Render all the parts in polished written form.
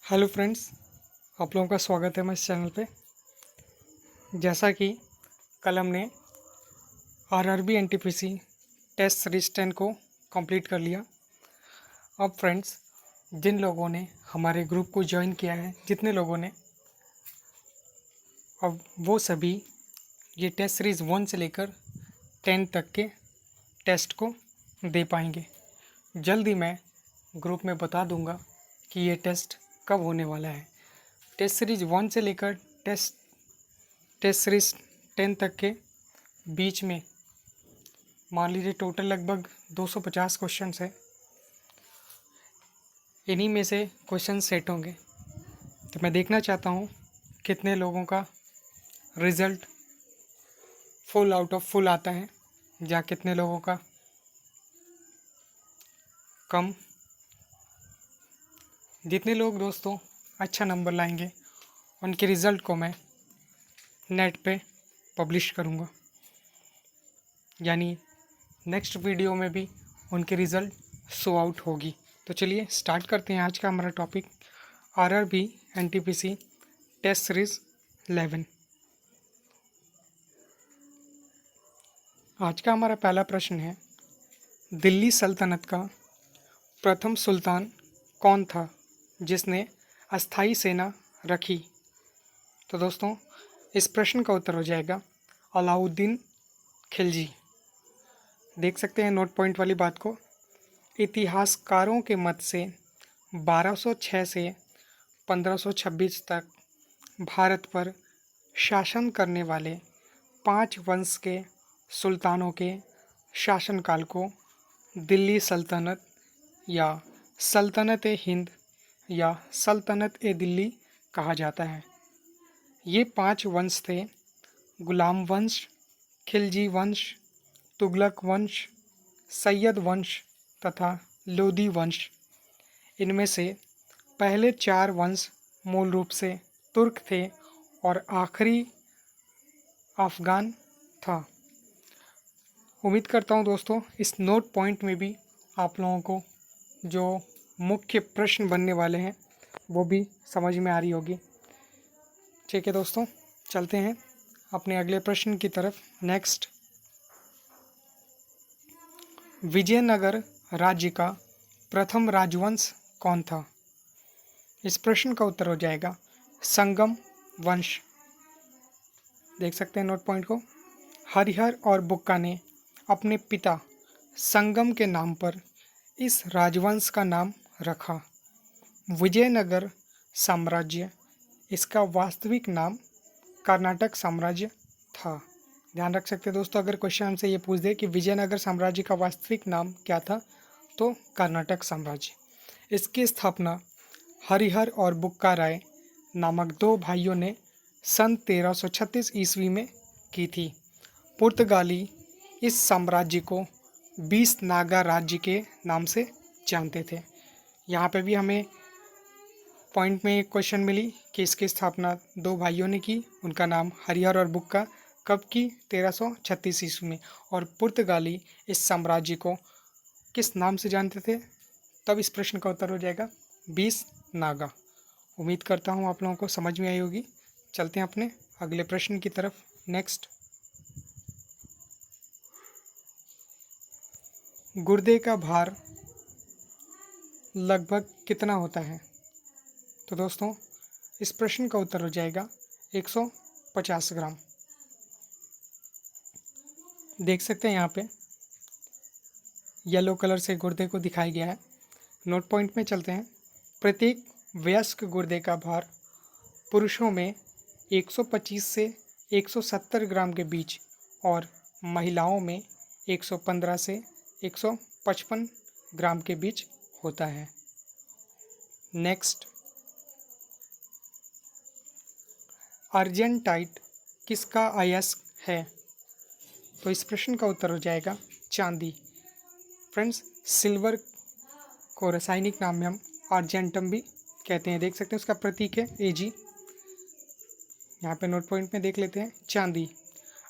Hello friends, आप लोगों का स्वागत है मैं इस चैनल पे। जैसा कि कल हमने आरआरबी एनटीपीसी टेस्ट सीरीज 10 को कंप्लीट कर लिया। अब फ्रेंड्स, जिन लोगों ने हमारे ग्रुप को ज्वाइन किया है, जितने लोगों ने, अब वो सभी ये टेस्ट सीरीज़ 1 से लेकर 10 तक के टेस्ट को दे पाएंगे। जल्दी मैं ग्रुप में बता दूंगा कि ये टेस्ट कब होने वाला है। टेस्ट सीरीज़ 1 से लेकर टेस्ट सीरीज़ 10 तक के बीच में मान लीजिए टोटल लगभग 250 क्वेश्चंस है। इन्हीं में से क्वेश्चन सेट होंगे, तो मैं देखना चाहता हूँ कितने लोगों का result full out of full आता है या कितने लोगों का कम। जितने लोग दोस्तों अच्छा नंबर लाएंगे उनके रिज़ल्ट को मैं नेट पे पब्लिश करूँगा, यानी नेक्स्ट वीडियो में भी उनके रिज़ल्ट शो आउट होगी। तो चलिए स्टार्ट करते हैं आज का हमारा topic, RRB NTPC test series 11। आज का हमारा पहला प्रश्न है, दिल्ली सल्तनत का प्रथम सुल्तान कौन था जिसने अस्थाई सेना रखी? तो दोस्तों इस प्रश्न का उत्तर हो जाएगा अलाउद्दीन खिलजी। देख सकते हैं नोट पॉइंट वाली बात को। इतिहासकारों के मत से 1206 से 1526 तक भारत पर शासन करने वाले 5 वंश के सुल्तानों के शासनकाल को दिल्ली सल्तनत या सल्तनत ए हिंद या सल्तनत ए दिल्ली कहा जाता है। ये 5 वंश थे गुलाम वंश, खिलजी वंश, तुगलक वंश, सैयद वंश तथा लोदी वंश। इनमें से पहले 4 वंश मूल रूप से तुर्क थे और आखिरी अफ़गान था। उम्मीद करता हूँ दोस्तों इस नोट पॉइंट में भी आप लोगों को जो मुख्य प्रश्न बनने वाले हैं वो भी समझ में आ रही होगी। ठीक है दोस्तों, चलते हैं अपने अगले प्रश्न की तरफ। नेक्स्ट, विजयनगर राज्य का प्रथम राजवंश कौन था? इस प्रश्न का उत्तर हो जाएगा संगम वंश। देख सकते हैं नोट पॉइंट को। हरिहर और बुक्का ने अपने पिता संगम के नाम पर इस राजवंश का नाम रखा। विजयनगर साम्राज्य, इसका वास्तविक नाम कर्नाटक साम्राज्य था। ध्यान रख सकते हैं दोस्तों, अगर क्वेश्चन हमसे ये पूछ दे कि विजयनगर साम्राज्य का वास्तविक नाम क्या था, तो कर्नाटक साम्राज्य। इसकी स्थापना हरिहर और बुक्का राय नामक 2 भाइयों ने सन 1336 ईस्वी में की थी। पुर्तगाली इस साम्राज्य को 20 नागा राज्य के नाम से जानते थे। यहाँ पे भी हमें पॉइंट में एक क्वेश्चन मिली कि इसकी स्थापना 2 भाइयों ने की, उनका नाम हरिहर और बुक्का, कब की? 1336 ईस्वी में। और पुर्तगाली इस साम्राज्य को किस नाम से जानते थे? तब इस प्रश्न का उत्तर हो जाएगा 20 नागा। उम्मीद करता हूँ आप लोगों को समझ में आई होगी। चलते हैं अपने अगले प्रश्न की तरफ। नेक्स्ट, गुर्दे का भार लगभग कितना होता है? तो दोस्तों इस प्रश्न का उत्तर हो जाएगा 150 ग्राम। देख सकते हैं यहाँ पे येलो कलर से गुर्दे को दिखाया गया है। नोट पॉइंट में चलते हैं। प्रत्येक वयस्क गुर्दे का भार पुरुषों में 125 से 170 ग्राम के बीच और महिलाओं में 115 से 155 ग्राम के बीच होता है। नेक्स्ट, अर्जेंटाइट किसका अयस्क है? तो इस प्रश्न का उत्तर हो जाएगा चांदी। फ्रेंड्स, सिल्वर को रासायनिक नाम में हम आर्जेंटम भी कहते हैं। देख सकते हैं उसका प्रतीक है Ag। यहाँ पे नोट पॉइंट में देख लेते हैं। चांदी,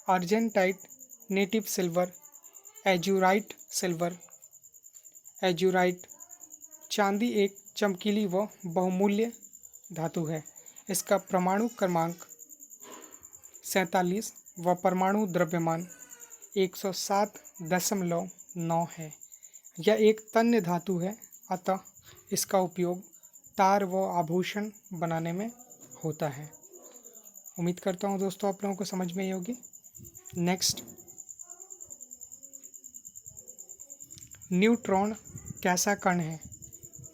अर्जेंटाइट, नेटिव सिल्वर, एजुराइट सिल्वर। एजुराइट चांदी एक चमकीली व बहुमूल्य धातु है। इसका परमाणु क्रमांक 47 व परमाणु द्रव्यमान 107.9 है। यह एक तन्य धातु है, अतः इसका उपयोग तार व आभूषण बनाने में होता है। उम्मीद करता हूँ दोस्तों आप लोगों को समझ में आई होगी। नेक्स्ट, न्यूट्रॉन कैसा कण है?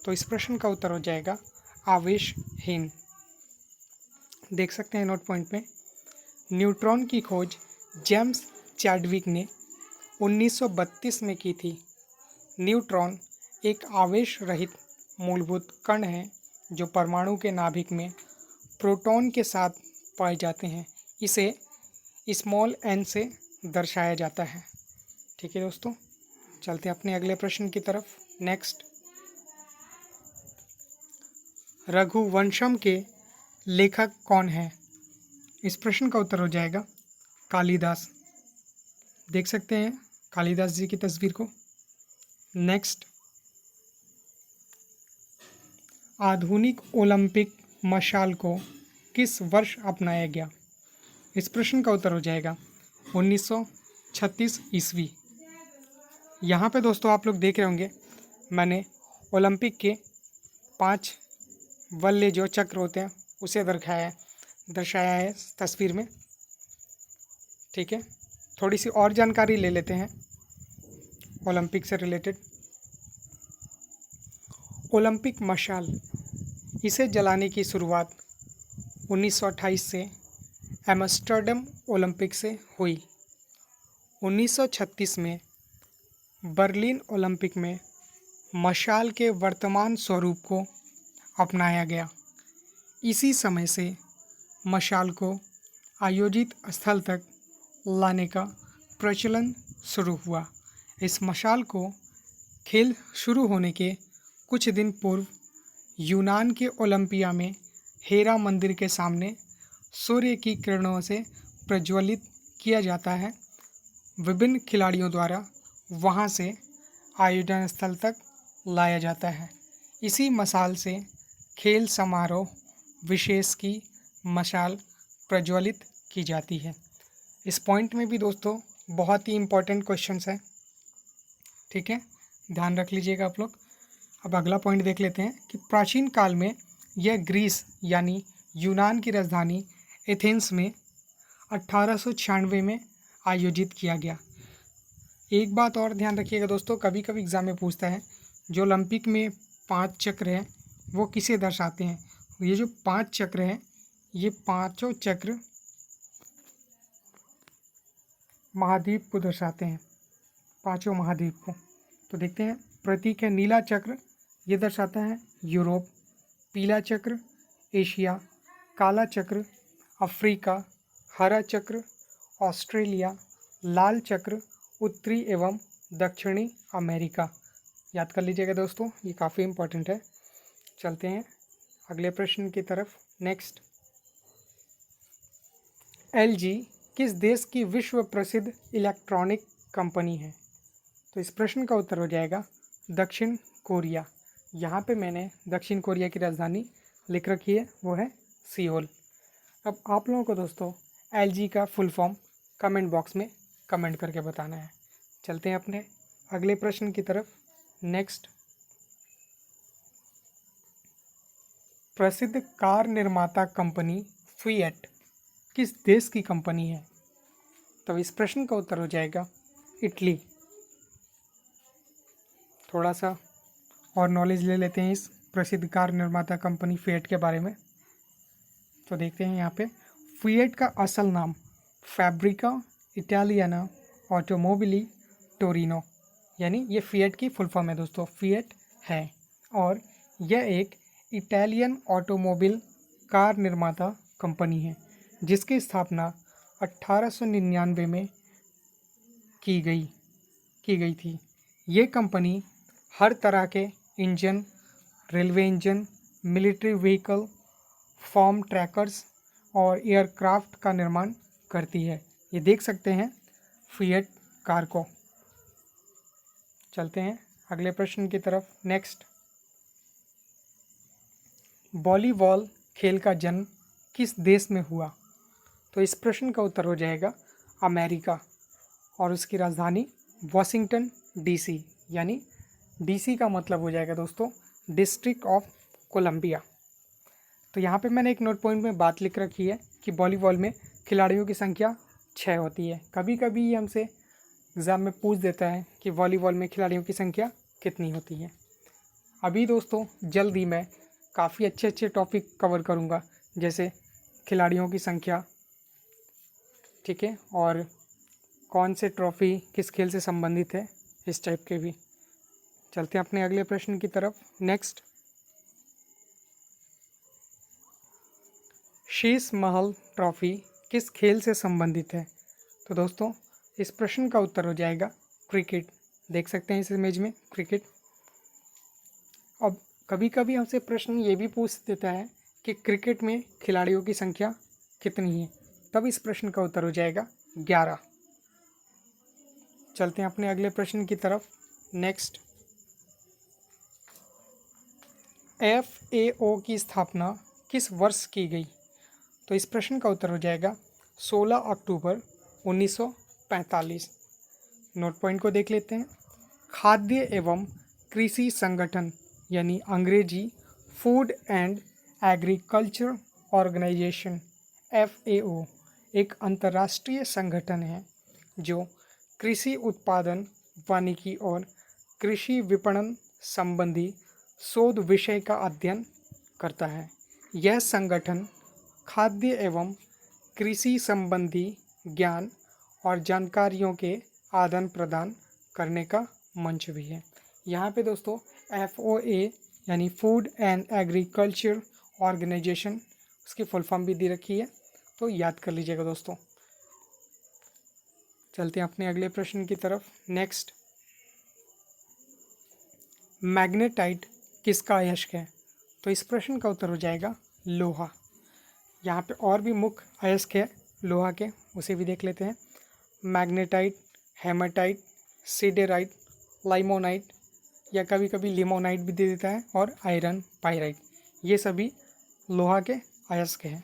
तो इस प्रश्न का उत्तर हो जाएगा आवेशहीन। देख सकते हैं नोट पॉइंट में, न्यूट्रॉन की खोज जेम्स चैडविक ने 1932 में की थी। न्यूट्रॉन एक आवेश रहित मूलभूत कण है जो परमाणु के नाभिक में प्रोटॉन के साथ पाए जाते हैं। इसे स्मॉल n से दर्शाया जाता है। ठीक है दोस्तों, चलते हैं अपने अगले प्रश्न की तरफ। नेक्स्ट, रघुवंशम के लेखक कौन है? इस प्रश्न का उत्तर हो जाएगा कालिदास। देख सकते हैं कालिदास जी की तस्वीर को। नेक्स्ट, आधुनिक ओलंपिक मशाल को किस वर्ष अपनाया गया? इस प्रश्न का उत्तर हो जाएगा 1936 ईस्वी। यहाँ पे दोस्तों आप लोग देख रहे होंगे, मैंने ओलंपिक के 5 वल्य जो चक्र होते हैं उसे दर्शाया है तस्वीर में। ठीक है, थोड़ी सी और जानकारी ले लेते हैं ओलंपिक से रिलेटेड। ओलंपिक मशाल, इसे जलाने की शुरुआत 1928 से एम्स्टर्डम ओलंपिक से हुई। 1936 में बर्लिन ओलंपिक में मशाल के वर्तमान स्वरूप को अपनाया गया। इसी समय से मशाल को आयोजित स्थल तक लाने का प्रचलन शुरू हुआ। इस मशाल को खेल शुरू होने के कुछ दिन पूर्व यूनान के ओलंपिया में हेरा मंदिर के सामने सूर्य की किरणों से प्रज्वलित किया जाता है। विभिन्न खिलाड़ियों द्वारा वहां से आयोजन स्थल तक लाया जाता है। इसी मशाल से खेल समारोह विशेष की मशाल प्रज्वलित की जाती है। इस पॉइंट में भी दोस्तों बहुत ही इम्पोर्टेंट क्वेश्चंस हैं। ठीक है, ध्यान रख लीजिएगा आप लोग। अब अगला पॉइंट देख लेते हैं कि प्राचीन काल में यह ग्रीस यानी यूनान की राजधानी एथेंस में 1896 में आयोजित किया गया। एक बात और ध्यान रखिएगा दोस्तों, कभी कभी एग्जाम में पूछता है जो ओलंपिक में 5 चक्र हैं वो किसे दर्शाते हैं। ये जो 5 चक्र हैं ये पांचों चक्र महाद्वीप को दर्शाते हैं, पांचों महाद्वीप को। तो देखते हैं, प्रतीक है नीला चक्र, ये दर्शाता है यूरोप। पीला चक्र एशिया, काला चक्र अफ्रीका, हरा चक्र ऑस्ट्रेलिया, लाल चक्र उत्तरी एवं दक्षिणी अमेरिका। याद कर लीजिएगा दोस्तों, ये काफ़ी इम्पोर्टेंट है। चलते हैं अगले प्रश्न की तरफ। नेक्स्ट, LG किस देश की विश्व प्रसिद्ध इलेक्ट्रॉनिक कंपनी है? तो इस प्रश्न का उत्तर हो जाएगा दक्षिण कोरिया। यहाँ पे मैंने दक्षिण कोरिया की राजधानी लिख रखी है, वो है सियोल। अब आप लोगों को दोस्तों LG का फुल फॉर्म कमेंट बॉक्स में कमेंट करके बताना है। चलते हैं अपने अगले प्रश्न की तरफ। नेक्स्ट, प्रसिद्ध कार निर्माता कंपनी फिएट किस देश की कंपनी है? तो इस प्रश्न का उत्तर हो जाएगा इटली। थोड़ा सा और नॉलेज ले लेते हैं इस प्रसिद्ध कार निर्माता कंपनी फिएट के बारे में। तो देखते हैं यहाँ पे, फिएट का असल नाम फैब्रिका इटालियाना ऑटोमोबिली टोरिनो, यानी ये फिएट की फुल फॉर्म है दोस्तों, फिएट है। और यह एक इटालियन ऑटोमोबिल कार निर्माता कंपनी है जिसकी स्थापना 1899 में की गई थी। ये कंपनी हर तरह के engine, railway engine, military vehicle, farm tractors और एयरक्राफ्ट का निर्माण करती है। ये देख सकते हैं फिएट कार को। चलते हैं अगले प्रश्न की तरफ। नेक्स्ट, वॉलीबॉल खेल का जन्म किस देश में हुआ? तो इस प्रश्न का उत्तर हो जाएगा अमेरिका, और उसकी राजधानी वॉशिंगटन डीसी, यानी डीसी का मतलब हो जाएगा दोस्तों डिस्ट्रिक्ट ऑफ कोलंबिया। तो यहाँ पे मैंने एक नोट पॉइंट में बात लिख रखी है कि वॉलीबॉल में खिलाड़ियों की संख्या 6 होती है। कभी कभी ये हमसे एग्ज़ाम में पूछ देता है कि वॉलीबॉल में खिलाड़ियों की संख्या कितनी होती है। अभी दोस्तों जल्द ही मैं काफ़ी अच्छे अच्छे टॉपिक कवर करूँगा, जैसे खिलाड़ियों की संख्या, ठीक है, और कौन से ट्रॉफ़ी किस खेल से संबंधित है, इस टाइप के भी। चलते हैं अपने अगले प्रश्न की तरफ। नेक्स्ट, शीश महल ट्रॉफ़ी किस खेल से संबंधित है? तो दोस्तों इस प्रश्न का उत्तर हो जाएगा क्रिकेट। देख सकते हैं इस इमेज में क्रिकेट। अब कभी कभी हमसे प्रश्न ये भी पूछ देता है कि क्रिकेट में खिलाड़ियों की संख्या कितनी है, तब इस प्रश्न का उत्तर हो जाएगा 11। चलते हैं अपने अगले प्रश्न की तरफ। नेक्स्ट, FAO की स्थापना किस वर्ष की गई? तो इस प्रश्न का उत्तर हो जाएगा 16 अक्टूबर 1945। नोट पॉइंट को देख लेते हैं। खाद्य एवं कृषि संगठन यानी अंग्रेजी food and agriculture organisation FAO एक अंतर्राष्ट्रीय संगठन है जो कृषि उत्पादन, वानिकी और कृषि विपणन संबंधी शोध विषय का अध्ययन करता है। यह संगठन खाद्य एवं कृषि संबंधी ज्ञान और जानकारियों के आदान प्रदान करने का मंच भी है। यहाँ पे दोस्तों FOA यानी फूड एंड एग्रीकल्चर ऑर्गेनाइजेशन, उसकी फुल फॉर्म भी दी रखी है, तो याद कर लीजिएगा दोस्तों। चलते हैं अपने अगले प्रश्न की तरफ। नेक्स्ट, मैग्नेटाइट किसका अयस्क है? तो इस प्रश्न का उत्तर हो जाएगा लोहा। यहाँ पे और भी मुख्य अयस्क है लोहा के, उसे भी देख लेते हैं। मैग्नेटाइट, हेमाटाइट, सिडेराइट, लाइमोनाइट या कभी कभी लिमोनाइट भी दे देता है, और आयरन पाइराइट, ये सभी लोहा के अयस्क हैं।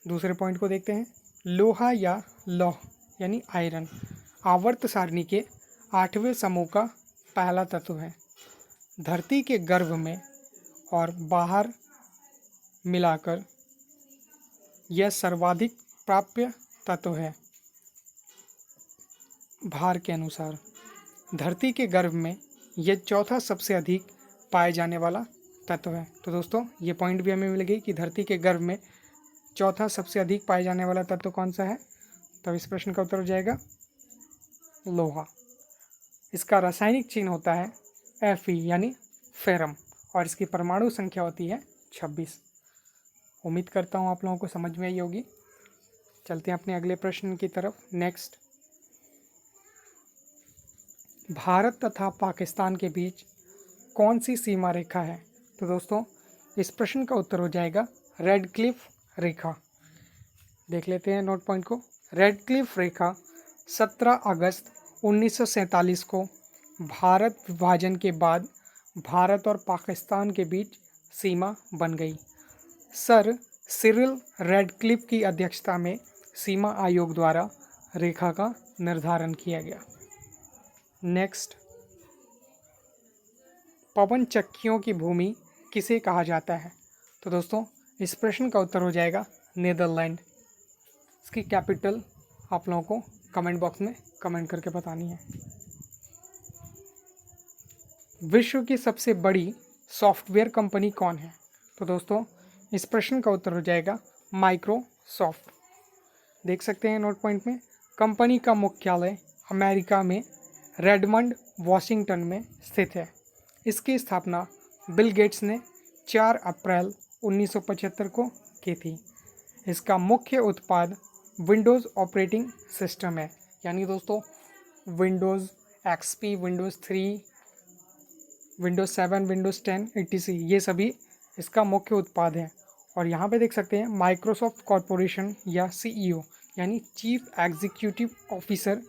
दूसरे पॉइंट को देखते हैं। लोहा या लौह यानी आयरन आवर्त सारणी के 8वें समूह का पहला तत्व है। धरती के गर्भ में और बाहर मिलाकर यह सर्वाधिक प्राप्य तत्व है। भार के अनुसार धरती के गर्भ में यह चौथा सबसे अधिक पाए जाने वाला तत्व है। तो दोस्तों ये पॉइंट भी हमें मिल गई कि धरती के गर्भ में चौथा सबसे अधिक पाए जाने वाला तत्व कौन सा है? तो इस प्रश्न का उत्तर हो जाएगा लोहा। इसका रासायनिक चिन्ह होता है Fe यानी फेरम, और इसकी परमाणु संख्या होती है 26। उम्मीद करता हूँ आप लोगों को समझ में आई होगी। चलते हैं अपने अगले प्रश्न की तरफ। नेक्स्ट, भारत तथा पाकिस्तान के बीच कौन सी सीमा रेखा है? तो दोस्तों इस प्रश्न का उत्तर हो जाएगा रेड क्लिफ रेखा। देख लेते हैं नोट पॉइंट को। रेड क्लिफ रेखा 17 अगस्त 1947 को भारत विभाजन के बाद भारत और पाकिस्तान के बीच सीमा बन गई। सर सिरिल रेडक्लिफ की अध्यक्षता में सीमा आयोग द्वारा रेखा का निर्धारण किया गया। नेक्स्ट, पवन चक्कियों की भूमि किसे कहा जाता है? तो दोस्तों इस प्रश्न का उत्तर हो जाएगा नीदरलैंड। इसकी कैपिटल आप लोगों को कमेंट बॉक्स में कमेंट करके बतानी है। विश्व की सबसे बड़ी सॉफ्टवेयर कंपनी कौन है? तो दोस्तों इस प्रश्न का उत्तर हो जाएगा माइक्रोसॉफ्ट। देख सकते हैं नोट पॉइंट में। कंपनी का मुख्यालय अमेरिका में रेडमंड वॉशिंगटन में स्थित है। इसकी स्थापना बिल गेट्स ने 4 अप्रैल 1975 को की थी। इसका मुख्य उत्पाद विंडोज़ ऑपरेटिंग सिस्टम है, यानी दोस्तों Windows XP, Windows 3, Windows 7, Windows 10 etc. ये सभी इसका मुख्य उत्पाद है। और यहाँ पे देख सकते हैं माइक्रोसॉफ्ट कॉरपोरेशन या CEO यानी चीफ एग्जीक्यूटिव ऑफिसर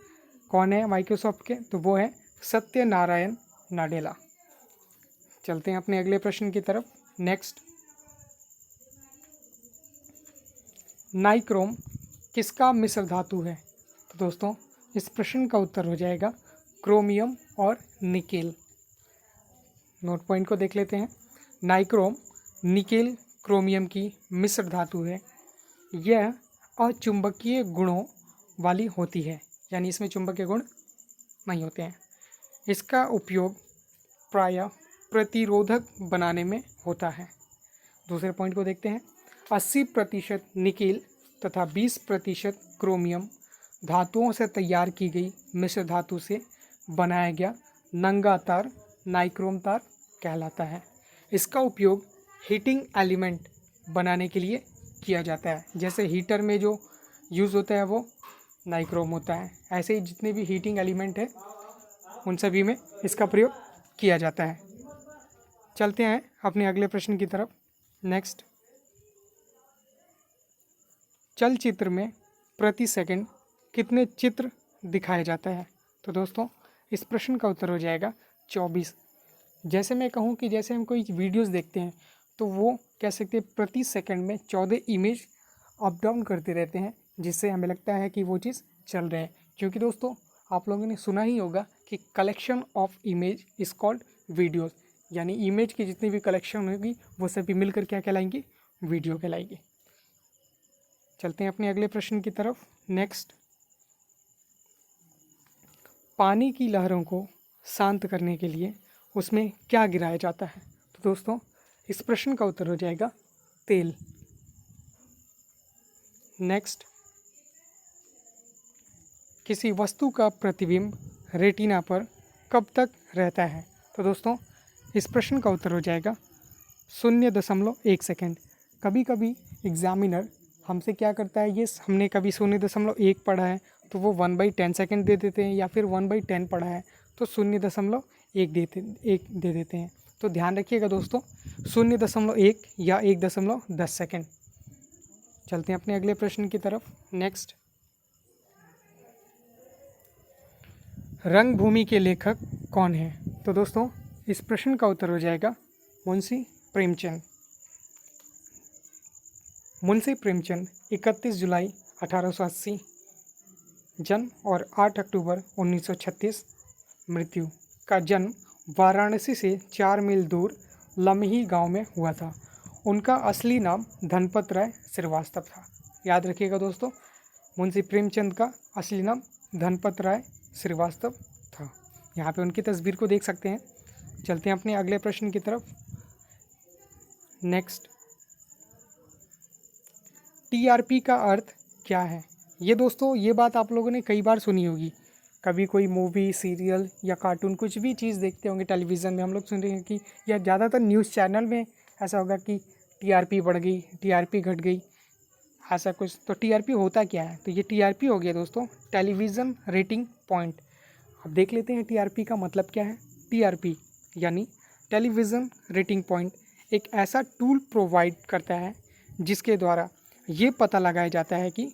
कौन है माइक्रोसॉफ्ट के? तो वो है सत्यनारायण नाडेला। चलते हैं अपने अगले प्रश्न की तरफ। नेक्स्ट, नाइक्रोम किसका मिश्र धातु है? तो दोस्तों इस प्रश्न का उत्तर हो जाएगा क्रोमियम और निकेल। नोट पॉइंट को देख लेते हैं। नाइक्रोम निकेल क्रोमियम की मिश्र धातु है। यह अचुंबकीय गुणों वाली होती है, यानी इसमें चुंबकीय गुण नहीं होते हैं। इसका उपयोग प्रायः प्रतिरोधक बनाने में होता है। दूसरे पॉइंट को देखते हैं। 80% निकेल तथा 20% क्रोमियम धातुओं से तैयार की गई मिश्र धातु से बनाया गया नंगा तार नाइक्रोम तार कहलाता है। इसका उपयोग हीटिंग एलिमेंट बनाने के लिए किया जाता है। जैसे हीटर में जो यूज़ होता है वो नाइक्रोम होता है, ऐसे ही जितने भी हीटिंग एलिमेंट है उन सभी में इसका प्रयोग किया जाता है। चलते हैं अपने अगले प्रश्न की तरफ। नेक्स्ट, चलचित्र में प्रति सेकंड कितने चित्र दिखाया जाता है? तो दोस्तों इस प्रश्न का उत्तर हो जाएगा 24। जैसे मैं कहूँ कि जैसे हम कोई वीडियोस देखते हैं तो वो कह सकते हैं प्रति सेकंड में 14 इमेज अप डाउन करते रहते हैं, जिससे हमें लगता है कि वो चीज़ चल रहा है। क्योंकि दोस्तों आप लोगों ने सुना ही होगा कि collection of image is called videos, यानी इमेज की जितनी भी कलेक्शन होगी वो सभी मिलकर क्या कहलाएंगी? वीडियो कहलाएगी। चलते हैं अपने अगले प्रश्न की तरफ। नेक्स्ट, पानी की लहरों को शांत करने के लिए उसमें क्या गिराया जाता है? तो दोस्तों इस प्रश्न का उत्तर हो जाएगा तेल। नेक्स्ट, किसी वस्तु का प्रतिबिंब रेटिना पर कब तक रहता है? तो दोस्तों इस प्रश्न का उत्तर हो जाएगा 0.1 सेकेंड। कभी कभी एग्जामिनर हमसे क्या करता है, ये हमने कभी 0.1 पढ़ा है तो वो 1/10 सेकेंड दे देते हैं, या फिर 1/10 पढ़ा है तो 0.1 दे देते हैं। तो ध्यान रखिएगा दोस्तों, 0.1 या 1.10 सेकेंड। चलते हैं अपने अगले प्रश्न की तरफ। नेक्स्ट, रंगभूमि के लेखक कौन है? तो दोस्तों इस प्रश्न का उत्तर हो जाएगा मुंशी प्रेमचंद। मुंशी प्रेमचंद 31 जुलाई 1880 जन्म और 8 अक्टूबर 1936 मृत्यु। का जन्म वाराणसी से 4 मील दूर लम्ही गांव में हुआ था। उनका असली नाम धनपत राय श्रीवास्तव था। याद रखिएगा दोस्तों, मुंशी प्रेमचंद का असली नाम धनपत राय श्रीवास्तव था। यहाँ पे उनकी तस्वीर को देख सकते हैं। चलते हैं अपने अगले प्रश्न की तरफ। नेक्स्ट, टीआरपी का अर्थ क्या है? ये दोस्तों ये बात आप लोगों ने कई बार सुनी होगी। कभी कोई मूवी, सीरियल या कार्टून कुछ भी चीज़ देखते होंगे टेलीविज़न में, हम लोग सुन रहे हैं कि, या ज़्यादातर न्यूज़ चैनल में ऐसा होगा कि टीआरपी बढ़ गई, टीआरपी घट गई, ऐसा कुछ। तो टीआरपी होता क्या है? तो ये टीआरपी हो गया दोस्तों टेलीविज़न रेटिंग पॉइंट। अब देख लेते हैं टीआरपी का मतलब क्या है। टीआरपी यानी टेलीविज़न रेटिंग पॉइंट एक ऐसा टूल प्रोवाइड करता है जिसके द्वारा ये पता लगाया जाता है कि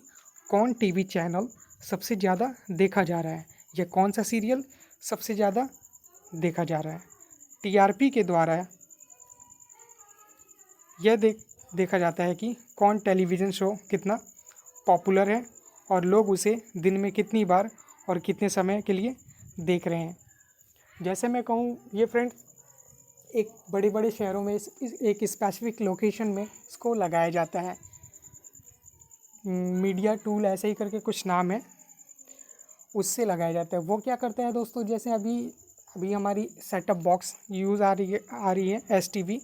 कौन टीवी चैनल सबसे ज़्यादा देखा जा रहा है या कौन सा सीरियल सबसे ज़्यादा देखा जा रहा है। टीआरपी के द्वारा यह देखा जाता है कि कौन टेलीविज़न शो कितना पॉपुलर है और लोग उसे दिन में कितनी बार और कितने समय के लिए देख रहे हैं। जैसे मैं कहूँ ये फ्रेंड, एक बड़े बड़े शहरों में एक स्पेसिफिक लोकेशन में इसको लगाया जाता है। मीडिया टूल ऐसे ही करके कुछ नाम है, उससे लगाया जाता है। वो क्या करता है दोस्तों, जैसे अभी हमारी सेटअप बॉक्स यूज़ आ रही है एसटीवी,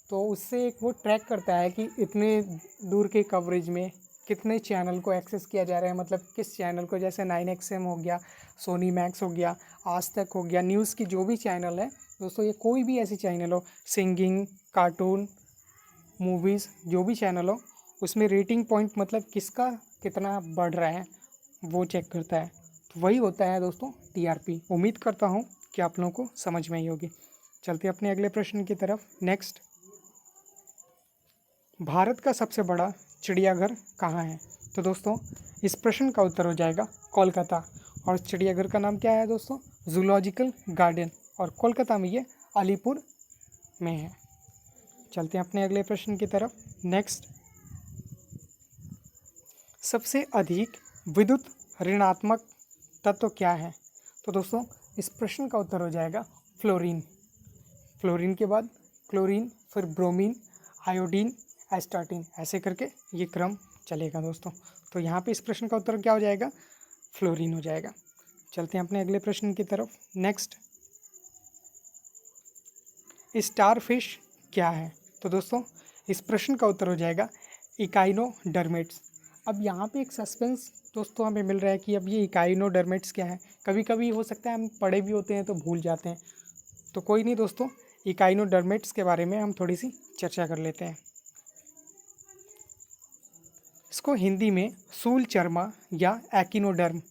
तो उससे एक वो ट्रैक करता है कि इतने दूर के कवरेज में कितने चैनल को एक्सेस किया जा रहा है, मतलब किस चैनल को, जैसे 9XM हो गया, सोनी मैक्स हो गया, आज तक हो गया, न्यूज़ की जो भी चैनल है दोस्तों, ये कोई भी ऐसी चैनल हो, सिंगिंग, कार्टून, मूवीज़, जो भी चैनल हो, उसमें रेटिंग पॉइंट मतलब किसका कितना बढ़ रहा है वो चेक करता है। तो वही होता है दोस्तों टीआरपी। उम्मीद करता हूँ कि आप लोगों को समझ में आई होगी। चलते हैं अपने अगले प्रश्न की तरफ। नेक्स्ट, भारत का सबसे बड़ा चिड़ियाघर कहाँ है? तो दोस्तों इस प्रश्न का उत्तर हो जाएगा कोलकाता। और चिड़ियाघर का नाम क्या है दोस्तों? जूलॉजिकल गार्डन, और कोलकाता में ये अलीपुर में है। चलते हैं अपने अगले प्रश्न की तरफ। नेक्स्ट, सबसे अधिक विद्युत ऋणात्मक तत्व क्या है? तो दोस्तों इस प्रश्न का उत्तर हो जाएगा फ्लोरीन। फ्लोरीन के बाद क्लोरीन, फिर ब्रोमीन, आयोडीन, एस्टार्टिन, ऐसे करके ये क्रम चलेगा दोस्तों। तो यहाँ पे इस प्रश्न का उत्तर क्या हो जाएगा? फ्लोरीन हो जाएगा। चलते हैं अपने अगले प्रश्न की तरफ। नेक्स्ट, स्टारफिश क्या है? तो दोस्तों इस प्रश्न का उत्तर हो जाएगा इकाइनोडर्मेट्स। अब यहाँ पे एक सस्पेंस दोस्तों हमें मिल रहा है कि अब ये इकाइनोडर्मेट्स क्या है। कभी कभी हो सकता है हम पढ़े भी होते हैं तो भूल जाते हैं, तो कोई नहीं दोस्तों, इकाइनोडर्मेट्स के बारे में हम थोड़ी सी चर्चा कर लेते हैं। इसको हिंदी में शूलचर्मा या एक्टिनोडर्म,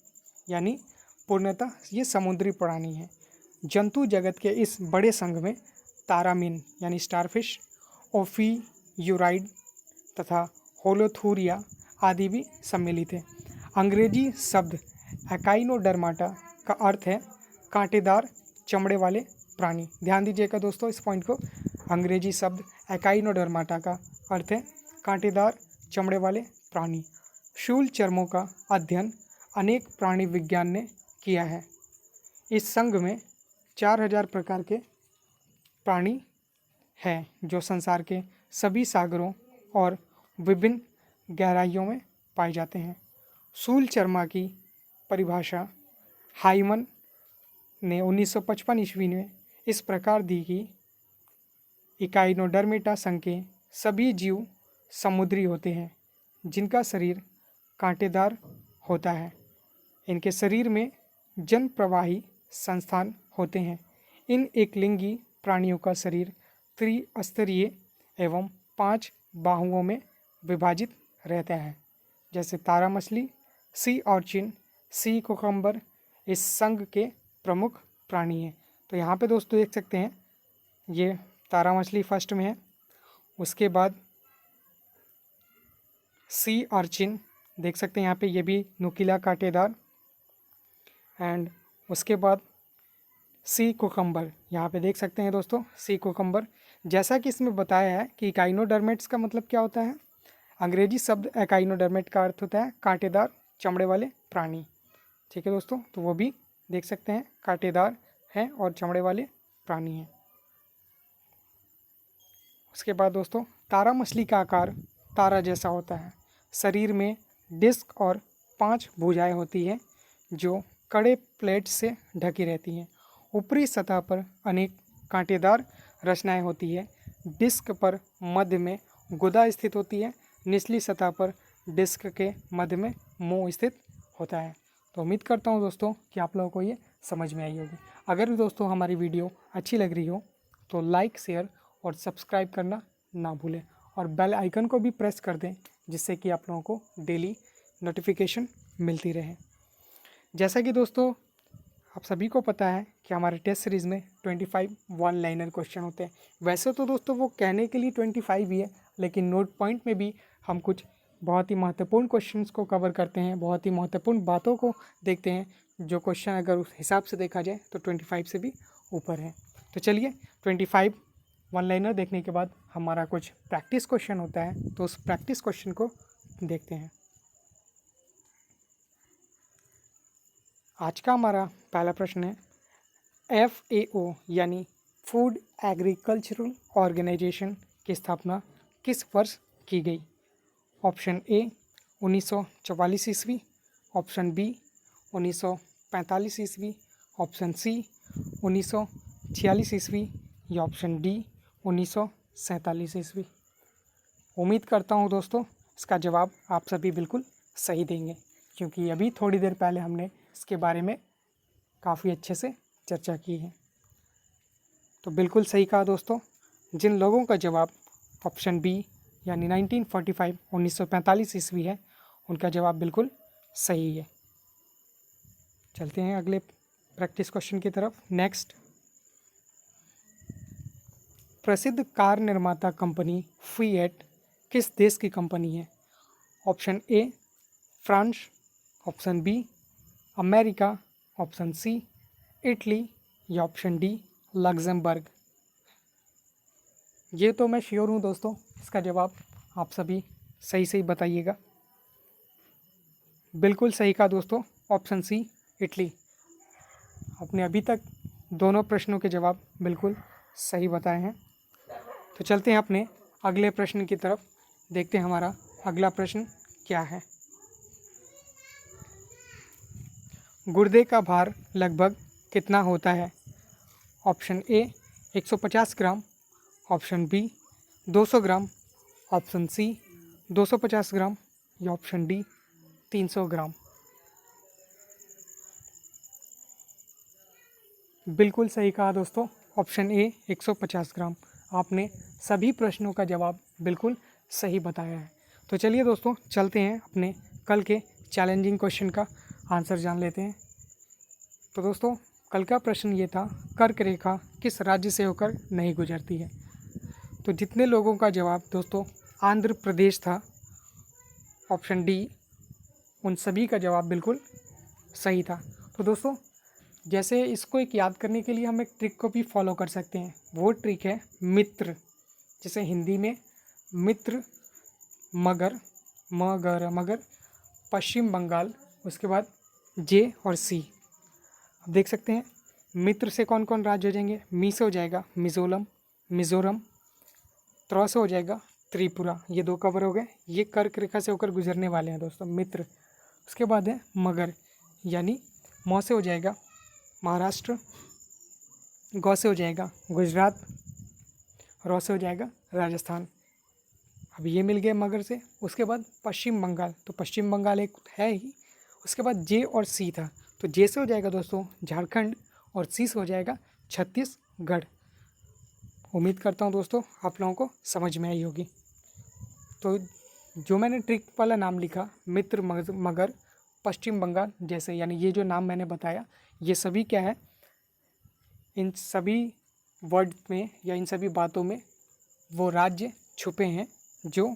यानी पूर्णतः ये समुद्री प्राणी है। जंतु जगत के इस बड़े संघ में तारामीन यानी स्टारफिश, ओफियूराइड तथा होलोथूरिया आदि भी सम्मिलित है। अंग्रेजी शब्द एकाइनोडर्माटा का अर्थ है कांटेदार चमड़े वाले प्राणी। ध्यान दीजिएगा दोस्तों इस पॉइंट को। अंग्रेजी शब्द एकाइनोडर्माटा का अर्थ है कांटेदार चमड़े वाले प्राणी। शूल चर्मों का अध्ययन अनेक प्राणी विज्ञान ने किया है। इस संघ में 4000 प्रकार के प्राणी हैं जो संसार के सभी सागरों और विभिन्न गहराइयों में पाए जाते हैं। शूल चर्मा की परिभाषा हाइमन ने 1955 ईस्वी में इस प्रकार दी कि इकाइनोडर्मेटा संघ के सभी जीव समुद्री होते हैं जिनका शरीर कांटेदार होता है। इनके शरीर में जन प्रवाही संस्थान होते हैं। इन एकलिंगी प्राणियों का शरीर त्रिस्तरीय एवं 5 बाहुओं में विभाजित रहता है, जैसे तारा मछली, सी ऑर्चिन, सी कोकम्बर इस संघ के प्रमुख प्राणी हैं। तो यहाँ पे दोस्तों देख सकते हैं ये तारा मछली फर्स्ट में है, उसके बाद सी ऑर्चिन देख सकते हैं यहाँ पे, ये भी नुकीला कांटेदार, एंड उसके बाद सी कोकम्बर यहाँ पे देख सकते हैं दोस्तों सी कोकम्बर। जैसा कि इसमें बताया है कि इकाइनोडर्मेट्स का मतलब क्या होता है, अंग्रेजी शब्द एकाइनोडर्मेट का अर्थ होता है कांटेदार चमड़े वाले प्राणी। ठीक है दोस्तों, तो वो भी देख सकते हैं कांटेदार हैं और चमड़े वाले प्राणी हैं। उसके बाद दोस्तों तारा मछली का आकार तारा जैसा होता है। शरीर में डिस्क और 5 भुजाएं होती हैं जो कड़े प्लेट से ढकी रहती हैं। ऊपरी सतह पर अनेक कांटेदार रचनाएं होती है। डिस्क पर मध्य में गुदा स्थित होती है। निचली सतह पर डिस्क के मध्य में मुंह स्थित होता है। तो उम्मीद करता हूं दोस्तों कि आप लोगों को ये समझ में आई होगी। अगर दोस्तों हमारी वीडियो अच्छी लग रही हो तो लाइक, शेयर और सब्सक्राइब करना ना भूलें और बेल आइकन को भी प्रेस कर दें जिससे कि आप लोगों को डेली नोटिफिकेशन मिलती रहे। जैसा कि दोस्तों आप सभी को पता है कि हमारे टेस्ट सीरीज़ में 25 वन लाइनर क्वेश्चन होते हैं। वैसे तो दोस्तों वो कहने के लिए 25 ही है, लेकिन नोट पॉइंट में भी हम कुछ बहुत ही महत्वपूर्ण क्वेश्चंस को कवर करते हैं, बहुत ही महत्वपूर्ण बातों को देखते हैं, जो क्वेश्चन अगर उस हिसाब से देखा जाए तो 25 से भी ऊपर है। तो चलिए 25 वन लाइनर देखने के बाद हमारा कुछ प्रैक्टिस क्वेश्चन होता है, तो उस प्रैक्टिस क्वेश्चन को देखते हैं। आज का हमारा पहला प्रश्न है, FAO यानी फूड एग्रीकल्चरल ऑर्गेनाइजेशन की स्थापना किस वर्ष की गई? ऑप्शन ए 1944 ईस्वी, ऑप्शन बी 1945 ईस्वी, ऑप्शन सी 1946 ईस्वी या ऑप्शन डी 1947 ईस्वी। उम्मीद करता हूँ दोस्तों इसका जवाब आप सभी बिल्कुल सही देंगे, क्योंकि अभी थोड़ी देर पहले हमने इसके बारे में काफ़ी अच्छे से चर्चा की है। तो बिल्कुल सही कहा दोस्तों। जिन लोगों का जवाब ऑप्शन बी यानी 1945 1945 ईस्वी है, उनका जवाब बिल्कुल सही है। चलते हैं अगले प्रैक्टिस क्वेश्चन की तरफ। नेक्स्ट, प्रसिद्ध कार निर्माता कंपनी फिएट किस देश की कंपनी है? Option A France, option B America, option C Italy या ऑप्शन डी लग्जमबर्ग। ये तो मैं श्योर हूँ दोस्तों, इसका जवाब आप सभी सही सही बताइएगा। बिल्कुल सही कहा दोस्तों, ऑप्शन सी इटली। आपने अभी तक दोनों प्रश्नों के जवाब बिल्कुल सही बताए हैं। तो चलते हैं अपने अगले प्रश्न की तरफ, देखते हैं हमारा अगला प्रश्न क्या है। गुर्दे का भार लगभग कितना होता है? Option A 150 gram, option B 200 gram, option C 250 gram या ऑप्शन डी 300 ग्राम। बिल्कुल सही कहा दोस्तों, ऑप्शन ए 150 ग्राम। आपने सभी प्रश्नों का जवाब बिल्कुल सही बताया है। तो चलिए दोस्तों, चलते हैं अपने कल के चैलेंजिंग क्वेश्चन का आंसर जान लेते हैं। तो दोस्तों, कल का प्रश्न ये था, कर्क रेखा किस राज्य से होकर नहीं गुजरती है? तो जितने लोगों का जवाब दोस्तों आंध्र प्रदेश था, ऑप्शन डी, उन सभी का जवाब बिल्कुल सही था। तो दोस्तों, जैसे इसको एक याद करने के लिए हम एक ट्रिक को भी फॉलो कर सकते हैं। वो ट्रिक है मित्र, जैसे हिंदी में मित्र, मगर, मगर मगर, पश्चिम बंगाल, उसके बाद जे और सी। अब देख सकते हैं मित्र से कौन कौन राज्य हो जाएंगे। मी से हो जाएगा मिज़ोरम, त्रो से हो जाएगा त्रिपुरा, ये 2 कवर हो गए। ये कर्क रेखा से होकर गुजरने वाले हैं दोस्तों मित्र। उसके बाद है मगर, यानी मौ से हो जाएगा महाराष्ट्र, गौ से हो जाएगा गुजरात, रौ से हो जाएगा राजस्थान। अब ये मिल गए मगर से। उसके बाद पश्चिम बंगाल, तो पश्चिम बंगाल एक है ही। उसके बाद जे और सी था, तो जे से हो जाएगा दोस्तों झारखंड और सी से हो जाएगा छत्तीसगढ़। उम्मीद करता हूँ दोस्तों आप लोगों को समझ में आई होगी। तो जो मैंने ट्रिक वाला नाम लिखा मित्र, मगर, पश्चिम बंगाल जैसे, यानी ये जो नाम मैंने बताया, ये सभी क्या है, इन सभी वर्ड में या इन सभी बातों में वो राज्य छुपे हैं जो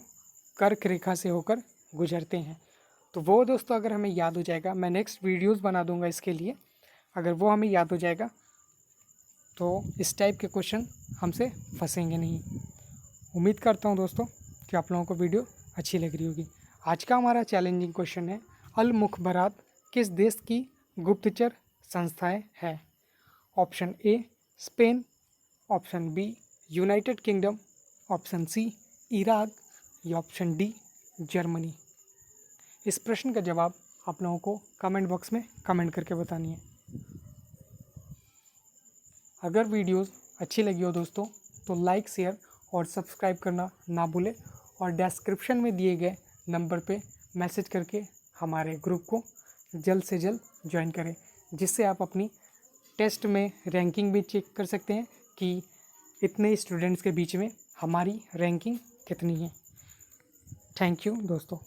कर्क रेखा से होकर गुजरते हैं। तो वो दोस्तों अगर हमें याद हो जाएगा, मैं नेक्स्ट वीडियोस बना दूंगा इसके लिए, अगर वो हमें याद हो जाएगा तो इस टाइप के क्वेश्चन हमसे फंसेंगे नहीं। उम्मीद करता हूँ दोस्तों कि आप लोगों को वीडियो अच्छी लग रही होगी। आज का हमारा चैलेंजिंग क्वेश्चन है, अल मुखबरात किस देश की गुप्तचर संस्थाएं हैं? Option A Spain, option B United Kingdom, option C Iraq या ऑप्शन डी जर्मनी। इस प्रश्न का जवाब आप लोगों को कमेंट बॉक्स में कमेंट करके बतानी है। अगर वीडियोस अच्छी लगी हो दोस्तों तो लाइक, शेयर और सब्सक्राइब करना ना भूलें, और डिस्क्रिप्शन में दिए गए नंबर पे मैसेज करके हमारे ग्रुप को जल्द से जल्द ज्वाइन करें, जिससे आप अपनी टेस्ट में रैंकिंग भी चेक कर सकते हैं कि इतने स्टूडेंट्स के बीच में हमारी रैंकिंग कितनी है। थैंक यू दोस्तों।